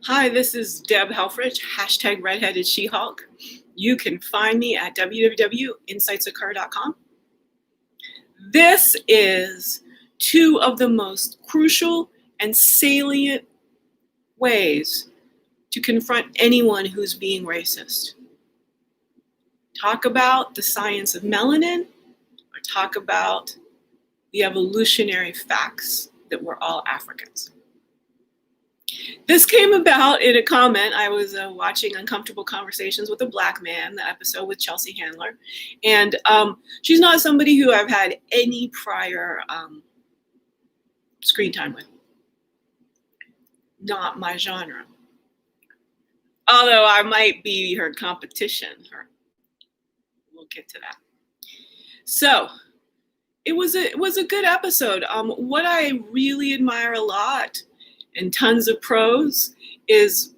Hi, this is Deb Helfrich, hashtag Redheaded She-Hulk. You can find me at www.insightsoccur.com. This is two of the most crucial and salient ways to confront anyone who's being racist. Talk about the science of melanin, or talk about the evolutionary facts that we're all Africans. This came about in a comment. I was watching Uncomfortable Conversations with a Black Man, the episode with Chelsea Handler. And she's not somebody who I've had any prior screen time with. Not my genre. Although I might be her competition. We'll get to that. So it was a good episode. What I really admire a lot, and tons of pros, is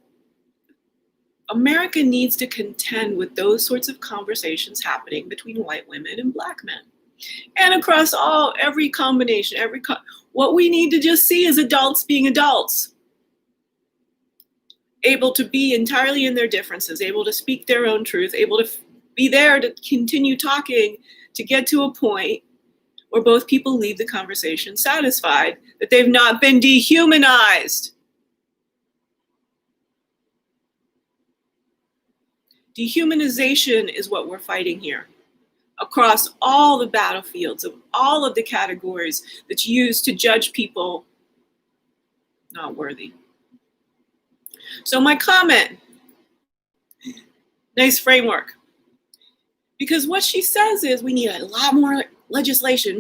America needs to contend with those sorts of conversations happening between white women and Black men. And across every combination, what we need to just see is adults being adults, able to be entirely in their differences, able to speak their own truth, able to be there to continue talking, to get to a point where both people leave the conversation satisfied that they've not been dehumanized. Dehumanization is what we're fighting here, across all the battlefields of all of the categories that's used to judge people not worthy. So my comment, nice framework, because what she says is we need a lot more legislation.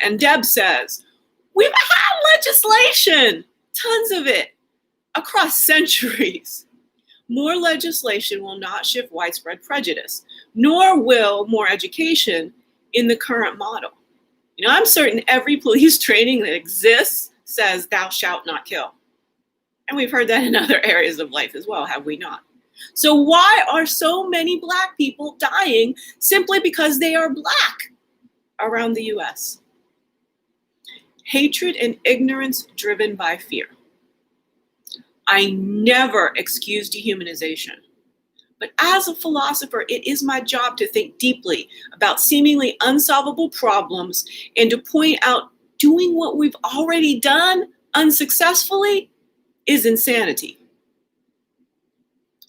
And Deb says, we've had legislation, tons of it, across centuries. More legislation will not shift widespread prejudice, nor will more education in the current model. I'm certain every police training that exists says thou shalt not kill. And we've heard that in other areas of life as well, have we not? So why are so many Black people dying simply because they are Black around the US? Hatred and ignorance driven by fear. I never excuse dehumanization. But as a philosopher, it is my job to think deeply about seemingly unsolvable problems and to point out doing what we've already done unsuccessfully is insanity.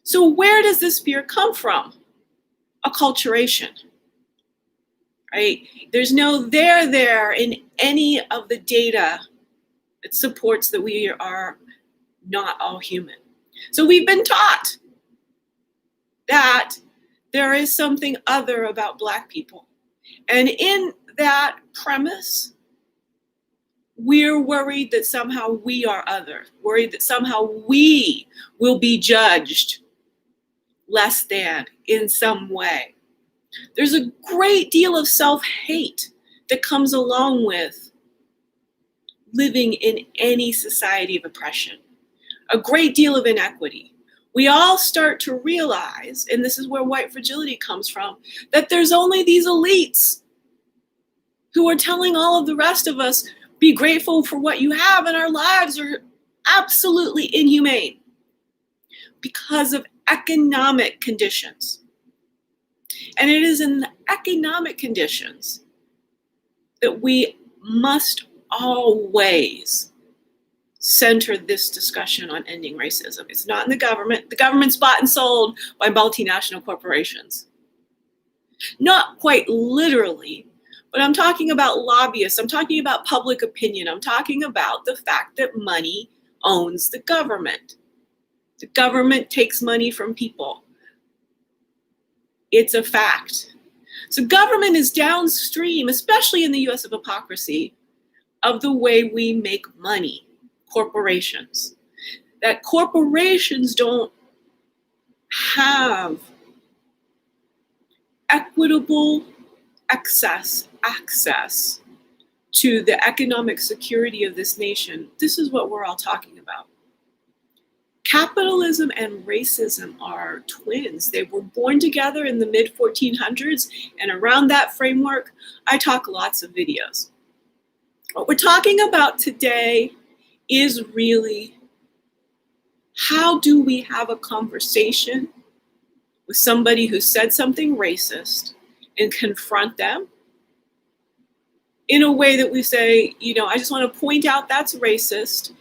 So where does this fear come from? Acculturation, right? There's no there in any of the data that supports that we are not all human. So we've been taught that there is something other about Black people. And in that premise, we're worried that somehow we are other, worried that somehow we will be judged less than in some way. There's a great deal of self-hate that comes along with living in any society of oppression, a great deal of inequity. We all start to realize, and this is where white fragility comes from, that there's only these elites who are telling all of the rest of us, be grateful for what you have, and our lives are absolutely inhumane because of economic conditions. And it is in the economic conditions that we must always center this discussion on ending racism. It's not in the government. The government's bought and sold by multinational corporations. Not quite literally, but I'm talking about lobbyists. I'm talking about public opinion. I'm talking about the fact that money owns the government. The government takes money from people. It's a fact. So government is downstream, especially in the US, of hypocrisy of the way we make money, corporations. That corporations don't have equitable access to the economic security of this nation. This is what we're all talking about. Capitalism and racism are twins. They were born together in the mid-1400s, and around that framework, I talk lots of videos. What we're talking about today is really How do we have a conversation with somebody who said something racist and confront them in a way that we say, I just want to point out that's racist,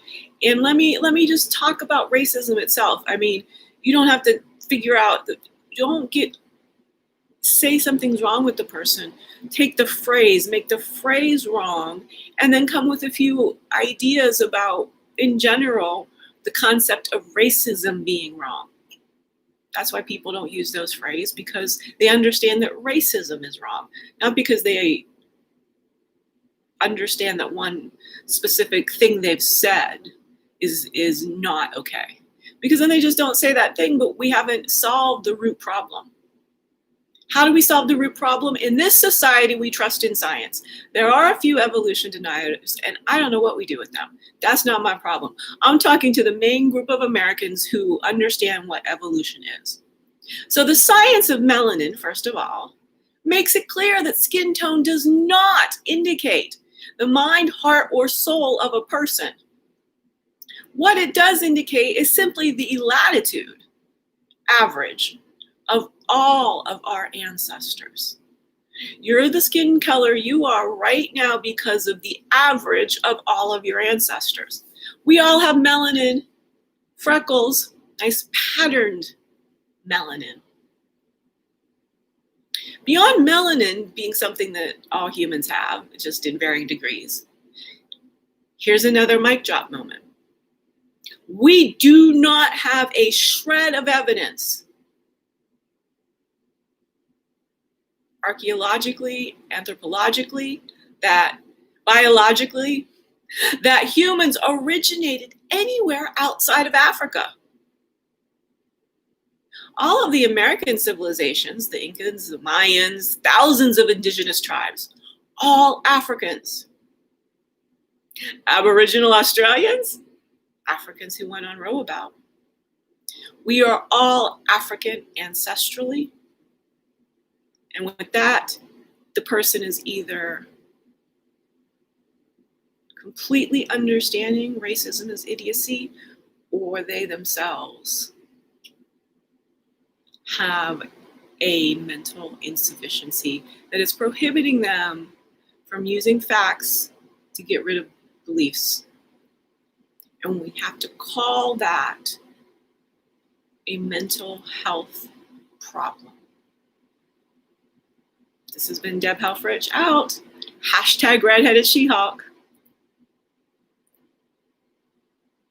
and let me just talk about racism itself. I mean, you don't have to figure out that, say something's wrong with the person. Take the phrase, make the phrase wrong, and then come with a few ideas about, in general, the concept of racism being wrong. That's why people don't use those phrases, because they understand that racism is wrong, not because they understand that one specific thing they've said is not okay. Because then they just don't say that thing, but we haven't solved the root problem. How do we solve the root problem? In this society, we trust in science. There are a few evolution deniers, and I don't know what we do with them. That's not my problem. I'm talking to the main group of Americans who understand what evolution is. So the science of melanin, first of all, makes it clear that skin tone does not indicate the mind, heart, or soul of a person. What it does indicate is simply the latitude average of all of our ancestors. You're the skin color you are right now because of the average of all of your ancestors. We all have melanin, freckles, nice patterned melanin. Beyond melanin being something that all humans have, just in varying degrees, here's another mic drop moment. We do not have a shred of evidence, archaeologically, anthropologically, that biologically, that humans originated anywhere outside of Africa. All of the American civilizations, the Incans, the Mayans, thousands of indigenous tribes, all Africans. Aboriginal Australians, Africans who went on rowabout. We are all African ancestrally. And with that, the person is either completely understanding racism as idiocy, or they themselves have a mental insufficiency that is prohibiting them from using facts to get rid of beliefs. And we have to call that a mental health problem. This has been Deb Helfrich out. #redheaded She-Hulk.